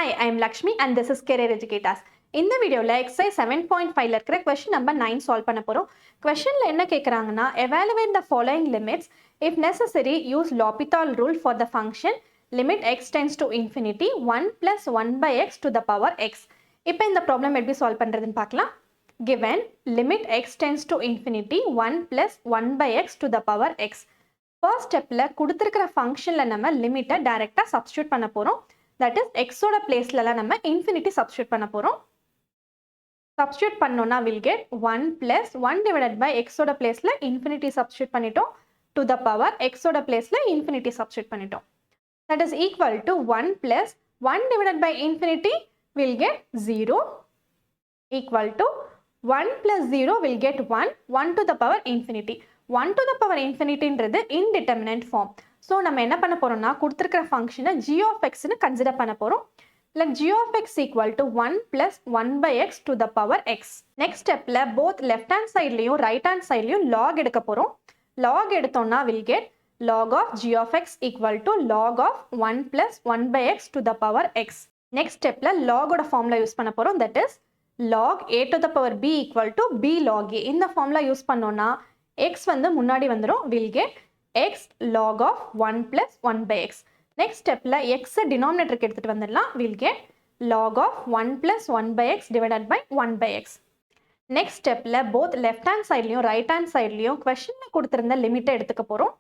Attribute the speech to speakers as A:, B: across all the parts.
A: Hi, I am Lakshmi and this is Career Educators. In the video, exercise 7.5 la irukra question number 9 solve panna porom. Question la enna kekranga evaluate the following limits. If necessary, use L'Hôpital Rule for the function limit x tends to infinity 1 plus 1 by x to the power x. இப்போ இந்த problem எப்படி solve பண்றதுன்னு பார்க்கலாம். Given limit x tends to infinity 1 plus 1 by x to the power x. First step la கொடுத்திருக்கிற functionல நம்ம limit direct substitute பண்ண போறோம். That is x ஓட placeல நம்ம infinity substitute பண்ண போறோம். Substitute பண்ணோம்னா we'll get 1 plus 1 divided by x ஓட placeல infinity substitute பண்ணிட்டோம். To the power x ஓட placeல infinity substitute பண்ணிட்டோம். That is equal to 1 plus 1 divided by infinity will get 0 equal to 1 plus 0 will get 1 to the power infinity. 1 to the power infinity ன்றது indeterminate form. So நம்ம என்ன பண்ண போறோம்னா கொடுத்திருக்கிற ஃபங்க்ஷனை g of x ன்னு consider பண்ண போறோம். Let g of x equal to 1 plus 1 by x to the power x. Next stepல both left hand sideலயும் right hand sideலயும் log எடுக்க போறோம். Log எடுத்தோம்னா will get log of g of x equal to log of 1 plus 1 by x to the power x. Next stepல log ஓட formula use பண்ண போறோம். That is log a to the power b equal to b log a. இந்த formula use பண்ணோம்னா x வந்து முன்னாடி வந்துரும். Will get x log of 1 plus 1 by x. Next stepல x denominator எடுத்துட்டு வந்துடலாம். Will get log of 1 plus 1 by x divided by 1 by x. Next stepல both left hand sideலயும் right hand sideலயும் questionல கொடுத்திருந்த limit எடுத்துக்க போறோம்.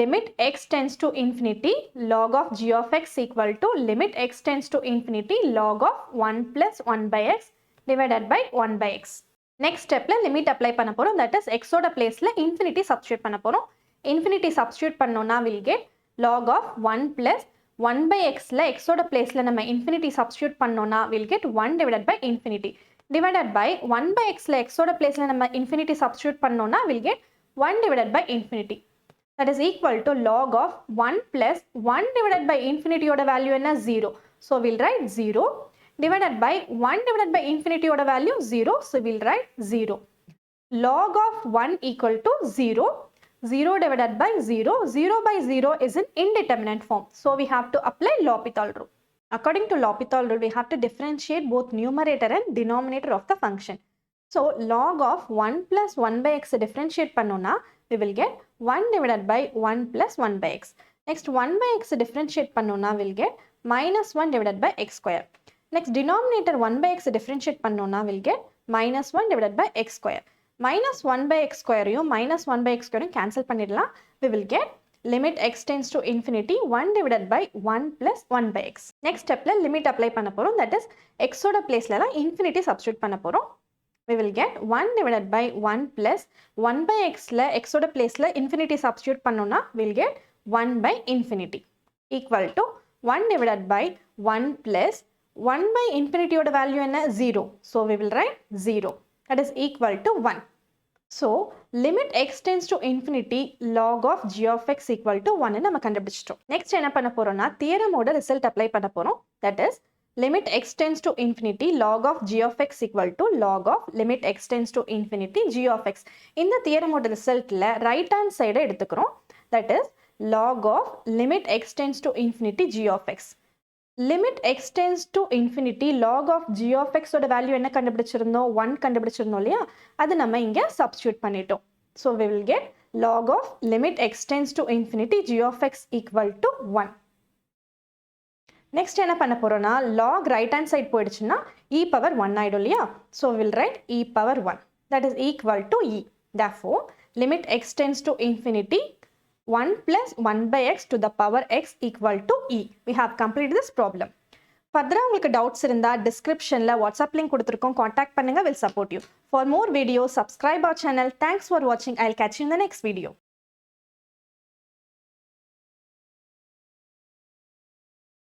A: Limit x tends to infinity log of g of x equal to limit x tends to infinity log of 1 plus 1 by x divided by 1 by x. Next stepல limit apply பண்ண போறோம். That is x ஓட placeல infinity substitute பண்ண போறோம். Infinity substitute பண்ணோம்னா will get log of 1 plus 1 by xல x ஓட placeல நம்ம infinity substitute பண்ணோம்னா will get 1 divided by infinity divided by 1 by xல x ஓட placeல நம்ம infinity substitute பண்ணோம்னா will get 1 divided by infinity. That is equal to log of 1 plus 1 divided by infinity ஓட value என்ன 0. So we'll write 0 divided by 1 divided by infinity ஓட value 0. So we'll write 0. Log of 1 equal to 0. 0 divided by 0. 0 by 0 is an indeterminate form. So we have to apply L'Hôpital Rule. According to L'Hôpital Rule, we have to differentiate both numerator and denominator of the function. So log of 1 plus 1 by x differentiate பண்ணோம்னா we will get 1 divided by 1 plus 1 by x. Next 1 by x differentiate பண்ணோம்னா we'll get minus 1 divided by x square. Next denominator 1 by x differentiate பண்ணோம்னா we'll get minus 1 divided by x square. Minus 1 by x square minus 1 by x square cancel பண்ணிடலாம். We will get limit x tends to infinity 1 divided by 1 plus 1 by x. Next stepல limit apply பண்ண போறோம். That is x ஓட placeல infinity substitute பண்ண போறோம். We will get 1 divided by 1 plus 1 by xல x ஓட placeல infinity substitute பண்ணோம்னா we'll get 1 by infinity equal to 1 divided by 1 plus 1 by infinity ஓட value என்ன 0. So we will write 0. That is equal to 1. So limit x tends to infinity log of g of x equal to 1 நம்ம கண்டுபிடிச்சிட்டோம். Next என்ன பண்ண போறோம்னா theorem ஓட result apply பண்ண போறோம். That is limit x tends to infinity log of g of x equal to log of limit x tends to infinity g of x. இந்த theorem ஓட resultல right hand side எடுத்துக்கிறோம். That is log of limit x tends to infinity g of x. Limit x tends to infinity log of g of x ஓட value என்ன கண்டுபிடிச்சிருந்தோம் 1 கண்டுபிடிச்சிருந்தோம் இல்லையா அது நம்ம இங்க substitute பண்ணிட்டோம். So we will get log of limit x tends to infinity g of x equal to 1. Next என்ன பண்ண போறோம்னா log right hand side போயிடுச்சுன்னா e power 1 ஆயிடும் இல்லையா so we will write e power 1 that is equal to e. Therefore limit x tends to infinity 1 plus 1 by x to the power x equal to e. We have completed this problem. Further உங்களுக்கு doubts இருந்தா descriptionல WhatsApp link கொடுத்திருக்கோம் contact பண்ணுங்க will support you. For more videos subscribe our channel. Thanks for watching. I'll catch you in the next video.